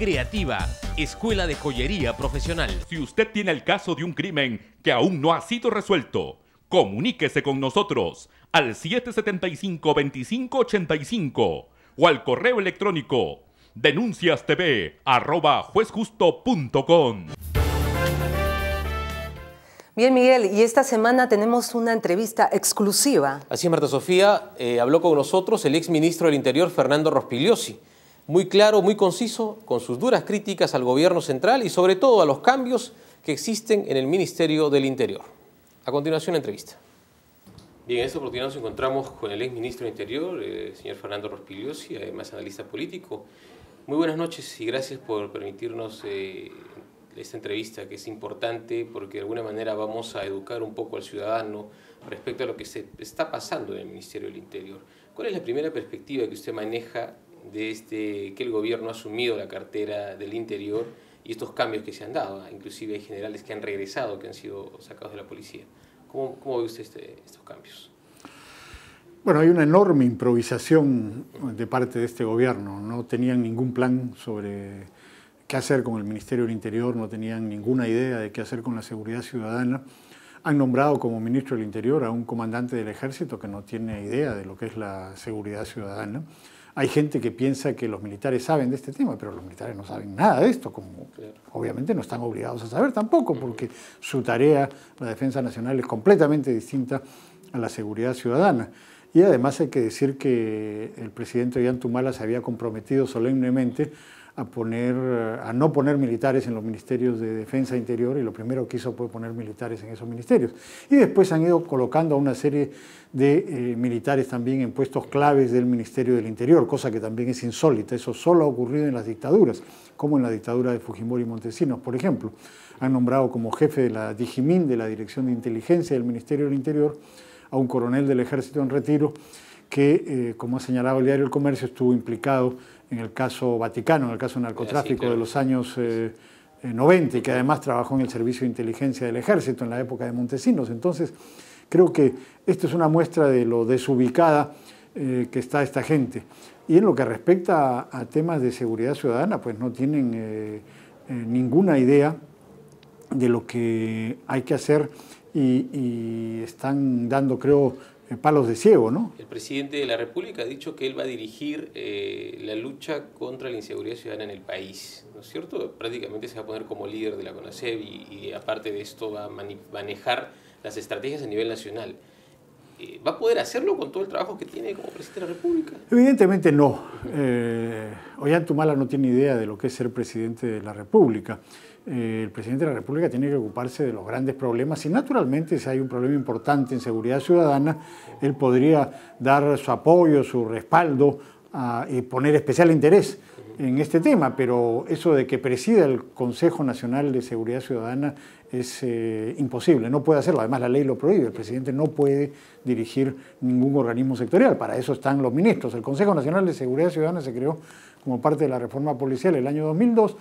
Creativa, escuela de joyería profesional. Si usted tiene el caso de un crimen que aún no ha sido resuelto, comuníquese con nosotros al 775-2585 o al correo electrónico denunciastv@juezjusto.com. Bien, Miguel, y esta semana tenemos una entrevista exclusiva. Así es, Marta Sofía, habló con nosotros el exministro del Interior, Fernando Rospigliosi. Muy claro, muy conciso, con sus duras críticas al gobierno central y sobre todo a los cambios que existen en el Ministerio del Interior. A continuación, la entrevista. Bien, en esta oportunidad nos encontramos con el exministro del Interior, el señor Fernando Rospigliosi, además analista político. Muy buenas noches y gracias por permitirnos esta entrevista, que es importante porque de alguna manera vamos a educar un poco al ciudadano respecto a lo que se está pasando en el Ministerio del Interior. ¿Cuál es la primera perspectiva que usted maneja de que el gobierno ha asumido la cartera del Interior y estos cambios que se han dado? Inclusive hay generales que han regresado, que han sido sacados de la policía. ¿Cómo ve usted estos cambios? Bueno, hay una enorme improvisación de parte de este gobierno. No tenían ningún plan sobre qué hacer con el Ministerio del Interior, no tenían ninguna idea de qué hacer con la seguridad ciudadana. Han nombrado como ministro del Interior a un comandante del Ejército que no tiene idea de lo que es la seguridad ciudadana. Hay gente que piensa que los militares saben de este tema, pero los militares no saben nada de esto, como obviamente no están obligados a saber tampoco, porque su tarea, la defensa nacional, es completamente distinta a la seguridad ciudadana. Y además hay que decir que el presidente Ollanta se había comprometido solemnemente a no poner militares en los ministerios de Defensa e Interior, y lo primero que hizo fue poner militares en esos ministerios. Y después han ido colocando a una serie de militares también en puestos claves del Ministerio del Interior, cosa que también es insólita. Eso solo ha ocurrido en las dictaduras, como en la dictadura de Fujimori y Montesinos, por ejemplo. Han nombrado como jefe de la DIGIMIN, de la Dirección de Inteligencia del Ministerio del Interior, a un coronel del Ejército en retiro que, como ha señalado el diario El Comercio, estuvo implicado en el caso Vaticano, en el caso del narcotráfico de los años 90, y que además trabajó en el Servicio de Inteligencia del Ejército en la época de Montesinos. Entonces, creo que esto es una muestra de lo desubicada que está esta gente. Y en lo que respecta a temas de seguridad ciudadana, pues no tienen ninguna idea de lo que hay que hacer y están dando, creo, palos de ciego, ¿no? El presidente de la República ha dicho que él va a dirigir la lucha contra la inseguridad ciudadana en el país, ¿no es cierto? Prácticamente se va a poner como líder de la CONASEB y aparte de esto va a manejar las estrategias a nivel nacional. ¿Va a poder hacerlo con todo el trabajo que tiene como presidente de la República? Evidentemente no. Ollanta no tiene idea de lo que es ser presidente de la República. El presidente de la República tiene que ocuparse de los grandes problemas y naturalmente si hay un problema importante en seguridad ciudadana, él podría dar su apoyo, su respaldo y poner especial interés en este tema, pero eso de que presida el Consejo Nacional de Seguridad Ciudadana es imposible, no puede hacerlo, además la ley lo prohíbe, el presidente no puede dirigir ningún organismo sectorial, para eso están los ministros. El Consejo Nacional de Seguridad Ciudadana se creó como parte de la reforma policial el año 2002,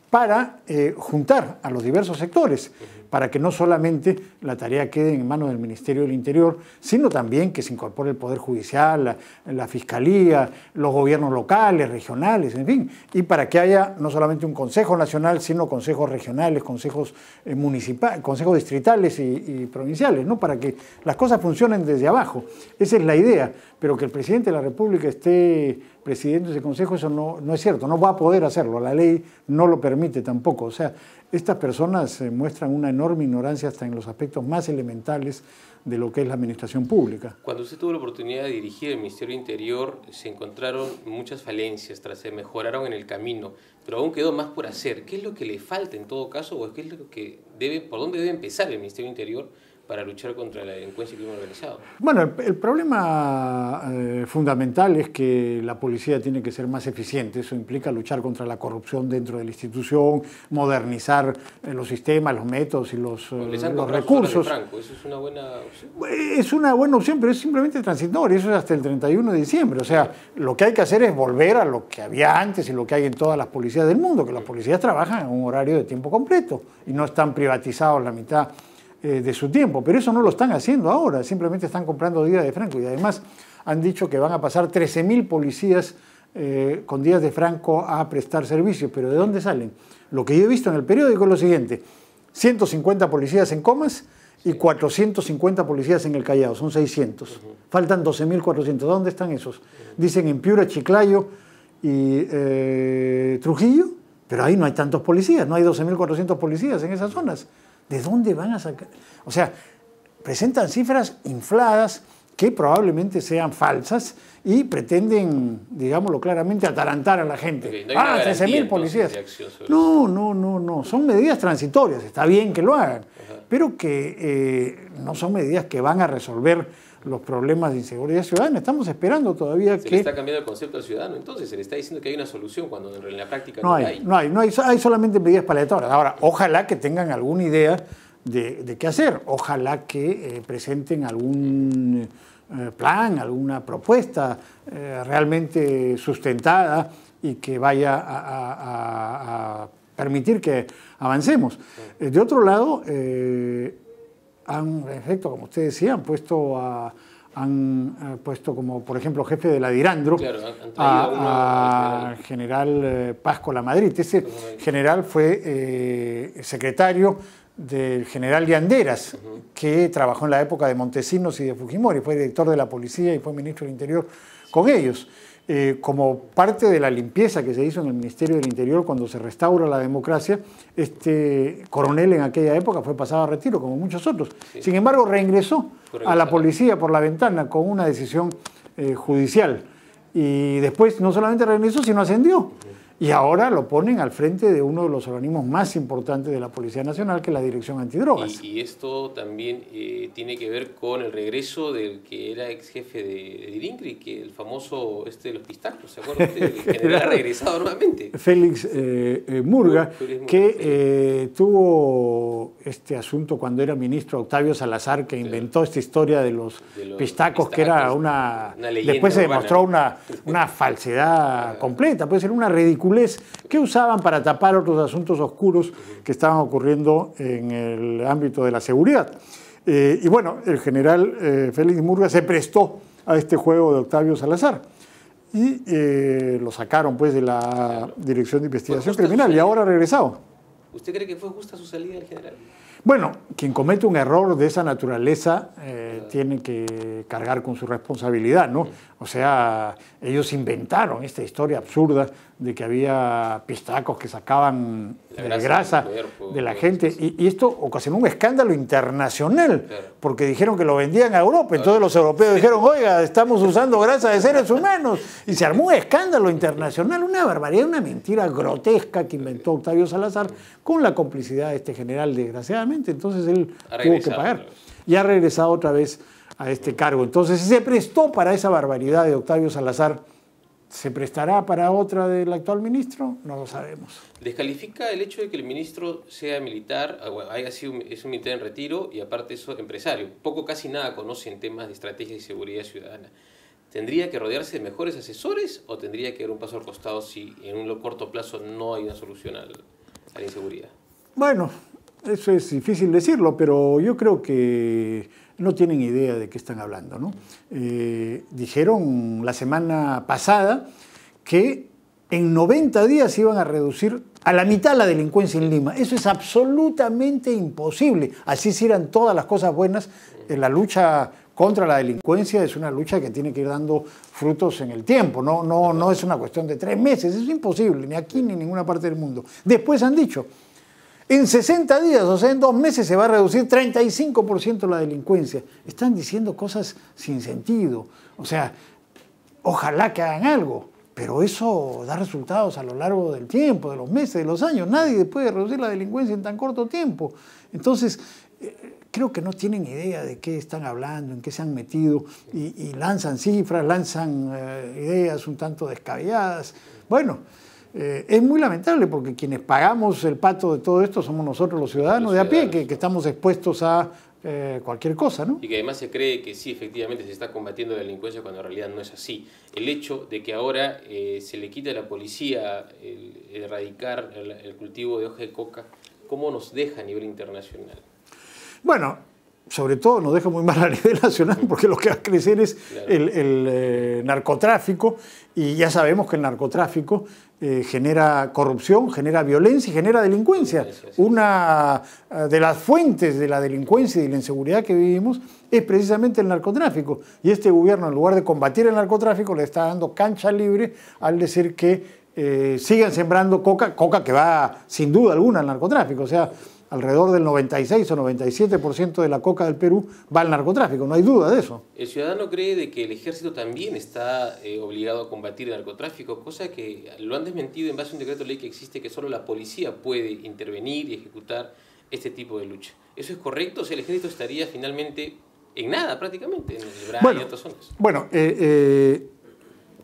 para juntar a los diversos sectores, para que no solamente la tarea quede en manos del Ministerio del Interior, sino también que se incorpore el Poder Judicial, la Fiscalía, los gobiernos locales, regionales, en fin, y para que haya no solamente un Consejo Nacional, sino consejos regionales, consejos municipales, consejos distritales y provinciales, ¿no? Para que las cosas funcionen desde abajo. Esa es la idea, pero que el presidente de la República esté presidiendo ese consejo, eso no es cierto, no va a poder hacerlo, la ley no lo permite tampoco. O sea, estas personas muestran una enorme ignorancia hasta en los aspectos más elementales de lo que es la administración pública. Cuando usted tuvo la oportunidad de dirigir el Ministerio del Interior, se encontraron muchas falencias, se mejoraron en el camino, pero aún quedó más por hacer. ¿Qué es lo que le falta en todo caso, o qué es lo que por dónde debe empezar el Ministerio del Interior para luchar contra la delincuencia y el crimen organizado? Bueno, el problema fundamental es que la policía tiene que ser más eficiente. Eso implica luchar contra la corrupción dentro de la institución, modernizar los sistemas, los métodos y los recursos. Franco, ¿eso es una buena opción? Es una buena opción, pero es simplemente transitorio. Eso es hasta el 31 de diciembre. O sea, lo que hay que hacer es volver a lo que había antes y lo que hay en todas las policías del mundo, que las policías trabajan en un horario de tiempo completo y no están privatizados la mitad de su tiempo, pero eso no lo están haciendo ahora, simplemente están comprando días de Franco y además han dicho que van a pasar 13.000 policías con Díaz de Franco a prestar servicio. ¿Pero de dónde salen? Lo que yo he visto en el periódico es lo siguiente: 150 policías en Comas y 450 policías en el Callao, son 600. Faltan 12.400. ¿Dónde están esos? Dicen en Piura, Chiclayo y Trujillo, pero ahí no hay tantos policías, no hay 12.400 policías en esas zonas. ¿De dónde van a sacar? O sea, presentan cifras infladas que probablemente sean falsas y pretenden, digámoslo claramente, atarantar a la gente. Okay, no 13.000 policías. No, son medidas transitorias, está bien que lo hagan, pero que no son medidas que van a resolver los problemas de inseguridad ciudadana. Estamos esperando todavía Se le está cambiando el concepto al ciudadano, entonces se le está diciendo que hay una solución cuando en la práctica no hay. Hay solamente medidas paliatorias. Ahora, ojalá que tengan alguna idea de qué hacer. Ojalá que presenten algún plan, alguna propuesta realmente sustentada y que vaya a permitir que avancemos. De otro lado, han, en efecto, como usted decía, han puesto como, por ejemplo, jefe de la Dirandro, claro, al general Pasco Lamadrid. Ese general fue secretario del general Llanderas, que trabajó en la época de Montesinos y de Fujimori, fue director de la policía y fue ministro del Interior con ellos. Como parte de la limpieza que se hizo en el Ministerio del Interior cuando se restaura la democracia, este coronel en aquella época fue pasado a retiro, como muchos otros. Sí. Sin embargo, reingresó a la policía por la ventana con una decisión judicial. Y después no solamente reingresó, sino ascendió. Y ahora lo ponen al frente de uno de los organismos más importantes de la Policía Nacional, que es la Dirección Antidrogas. Y esto también tiene que ver con el regreso del que era ex jefe de Dirincri, que el famoso de los pistacos, ¿se acuerdan? El general ha regresado nuevamente. Félix Murga, que tuvo este asunto cuando era ministro Octavio Salazar, que inventó esta historia de los pistacos, que era una después se demostró una falsedad completa, puede ser una ridiculez que usaban para tapar otros asuntos oscuros que estaban ocurriendo en el ámbito de la seguridad. Y bueno, el general Félix Murga se prestó a este juego de Octavio Salazar y lo sacaron pues de la Dirección de Investigación Criminal y ahora ha regresado. ¿Usted cree que fue justa su salida del general? Bueno, quien comete un error de esa naturaleza tiene que cargar con su responsabilidad, ¿no? O sea, ellos inventaron esta historia absurda de que había pistacos que sacaban grasa de la gente y esto ocasionó un escándalo internacional porque dijeron que lo vendían a Europa. Entonces los europeos dijeron, oiga, estamos usando grasa de seres humanos y se armó un escándalo internacional, una barbaridad, una mentira grotesca que inventó Octavio Salazar con la complicidad de este general, desgraciadamente. Entonces él tuvo que pagar y ha regresado otra vez a este cargo. Entonces se prestó para esa barbaridad de Octavio Salazar. ¿Se prestará para otra del actual ministro? No lo sabemos. ¿Descalifica el hecho de que el ministro sea militar, haya sido es un militar en retiro y aparte eso empresario? Poco, casi nada conoce en temas de estrategia y seguridad ciudadana. ¿Tendría que rodearse de mejores asesores o tendría que dar un paso al costado si en un corto plazo no hay una solución a la inseguridad? Bueno, eso es difícil decirlo, pero yo creo que no tienen idea de qué están hablando, ¿no? Dijeron la semana pasada que en 90 días iban a reducir a la mitad la delincuencia en Lima. Eso es absolutamente imposible. Así si eran todas las cosas buenas. La lucha contra la delincuencia es una lucha que tiene que ir dando frutos en el tiempo. No es una cuestión de 3 meses. Es imposible, ni aquí ni en ninguna parte del mundo. Después han dicho, en 60 días, o sea, en 2 meses se va a reducir 35% la delincuencia. Están diciendo cosas sin sentido. O sea, ojalá que hagan algo, pero eso da resultados a lo largo del tiempo, de los meses, de los años. Nadie puede reducir la delincuencia en tan corto tiempo. Entonces, creo que no tienen idea de qué están hablando, en qué se han metido, y lanzan cifras, lanzan ideas un tanto descabelladas. Bueno, es muy lamentable porque quienes pagamos el pato de todo esto somos nosotros los ciudadanos de a pie, que estamos expuestos a cualquier cosa, ¿no? Y que además se cree que sí, efectivamente se está combatiendo la delincuencia cuando en realidad no es así. El hecho de que ahora se le quite a la policía el erradicar el cultivo de hoja de coca, ¿cómo nos deja a nivel internacional? Bueno, sobre todo nos deja muy mal a nivel nacional, porque lo que va a crecer es el narcotráfico, y ya sabemos que el narcotráfico genera corrupción, genera violencia y genera delincuencia. Una de las fuentes de la delincuencia y de la inseguridad que vivimos es precisamente el narcotráfico. Y este gobierno, en lugar de combatir el narcotráfico, le está dando cancha libre al decir que sigan sembrando coca que va sin duda alguna al narcotráfico. O sea, alrededor del 96 o 97% de la coca del Perú va al narcotráfico, no hay duda de eso. ¿El ciudadano cree de que el ejército también está obligado a combatir el narcotráfico? Cosa que lo han desmentido en base a un decreto de ley que existe, que solo la policía puede intervenir y ejecutar este tipo de lucha. ¿Eso es correcto? O sea, el ejército estaría finalmente en nada prácticamente, en el Bray y otras zonas. Bueno, el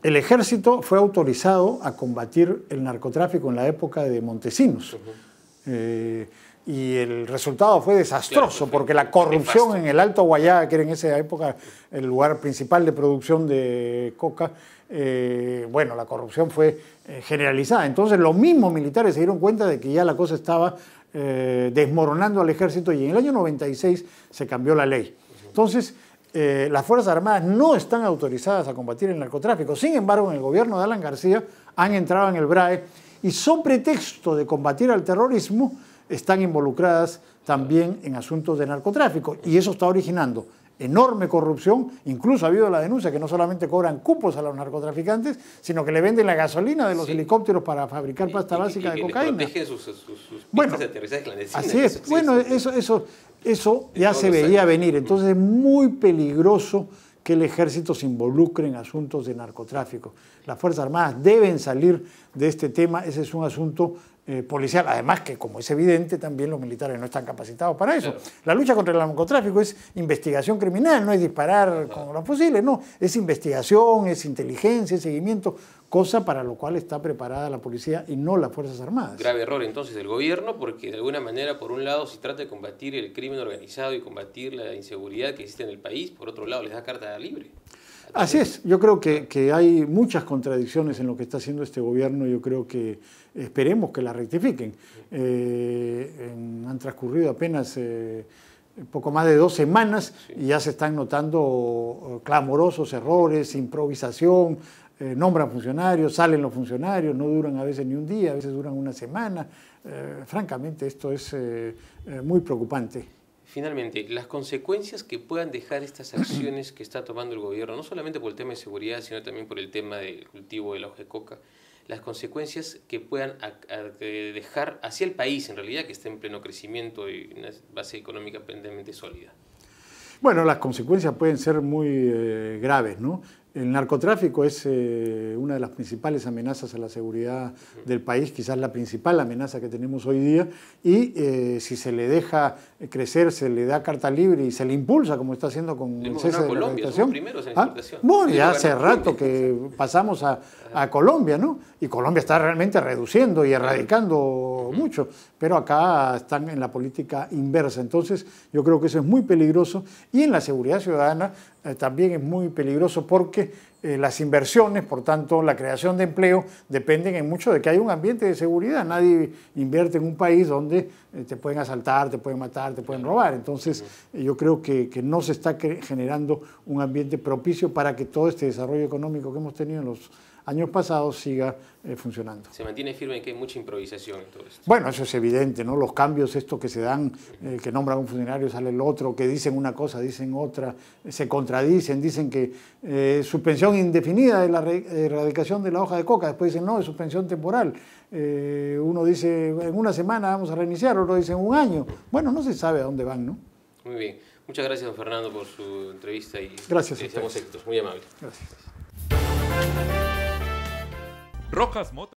ejército fue autorizado a combatir el narcotráfico en la época de Montesinos. Y el resultado fue desastroso, porque la corrupción en el Alto Guayá, que era en esa época el lugar principal de producción de coca, bueno, la corrupción fue generalizada. Entonces los mismos militares se dieron cuenta de que ya la cosa estaba desmoronando al ejército, y en el año 96 se cambió la ley. Entonces, las Fuerzas Armadas no están autorizadas a combatir el narcotráfico. Sin embargo, en el gobierno de Alan García han entrado en el BRAE y, sobre pretexto de combatir al terrorismo, están involucradas también en asuntos de narcotráfico, y eso está originando enorme corrupción. Incluso ha habido la denuncia que no solamente cobran cupos a los narcotraficantes, sino que le venden la gasolina de los helicópteros para fabricar pasta básica de cocaína. Protegen sus pistas de aterrizaje clandestinas. Así es. Bueno, eso ya se veía venir. Entonces es muy peligroso que el ejército se involucre en asuntos de narcotráfico. Las Fuerzas Armadas deben salir de este tema. Ese es un asunto policial. Además que, como es evidente, también los militares no están capacitados para eso. Claro. La lucha contra el narcotráfico es investigación criminal, no es disparar con los fusiles, no. Es investigación, es inteligencia, es seguimiento, cosa para lo cual está preparada la policía y no las Fuerzas Armadas. Grave error entonces del gobierno, porque de alguna manera, por un lado, se trata de combatir el crimen organizado y combatir la inseguridad que existe en el país, por otro lado, les da carta libre. Así es, yo creo que hay muchas contradicciones en lo que está haciendo este gobierno. Yo creo que esperemos que la rectifiquen. Han transcurrido apenas poco más de 2 semanas, sí, y ya se están notando clamorosos errores, improvisación, nombran funcionarios, salen los funcionarios, no duran a veces ni un día, a veces duran una semana. Francamente, esto es muy preocupante. Finalmente, las consecuencias que puedan dejar estas acciones que está tomando el gobierno, no solamente por el tema de seguridad, sino también por el tema del cultivo de la hoja de coca, las consecuencias que puedan dejar hacia el país, en realidad, que está en pleno crecimiento y una base económica plenamente sólida. Bueno, las consecuencias pueden ser muy graves, ¿no? El narcotráfico es una de las principales amenazas a la seguridad del país, quizás la principal amenaza que tenemos hoy día, y si se le deja crecer, se le da carta libre y se le impulsa, como está haciendo con el cese de la erradicación. Bueno, ya hace rato que pasamos a Colombia, ¿no? Y Colombia está realmente reduciendo y erradicando mucho, pero acá están en la política inversa. Entonces, yo creo que eso es muy peligroso, y en la seguridad ciudadana también es muy peligroso, porque las inversiones, por tanto la creación de empleo, dependen en mucho de que haya un ambiente de seguridad. Nadie invierte en un país donde te pueden asaltar, te pueden matar, te pueden robar. Entonces yo creo que no se está generando un ambiente propicio para que todo este desarrollo económico que hemos tenido en los años pasados siga funcionando. Se mantiene firme en que hay mucha improvisación en todo esto. Bueno, eso es evidente, ¿no? Los cambios estos que se dan, que nombran a un funcionario, sale el otro, que dicen una cosa, dicen otra, se contradicen, dicen que suspensión indefinida de la erradicación de la hoja de coca, después dicen no, es suspensión temporal. Uno dice en una semana vamos a reiniciar, otro dice en un año. Bueno, no se sabe a dónde van, ¿no? Muy bien. Muchas gracias, don Fernando, por su entrevista y gracias, deseamos éxitos. Muy amable. Gracias. Rojas Motor.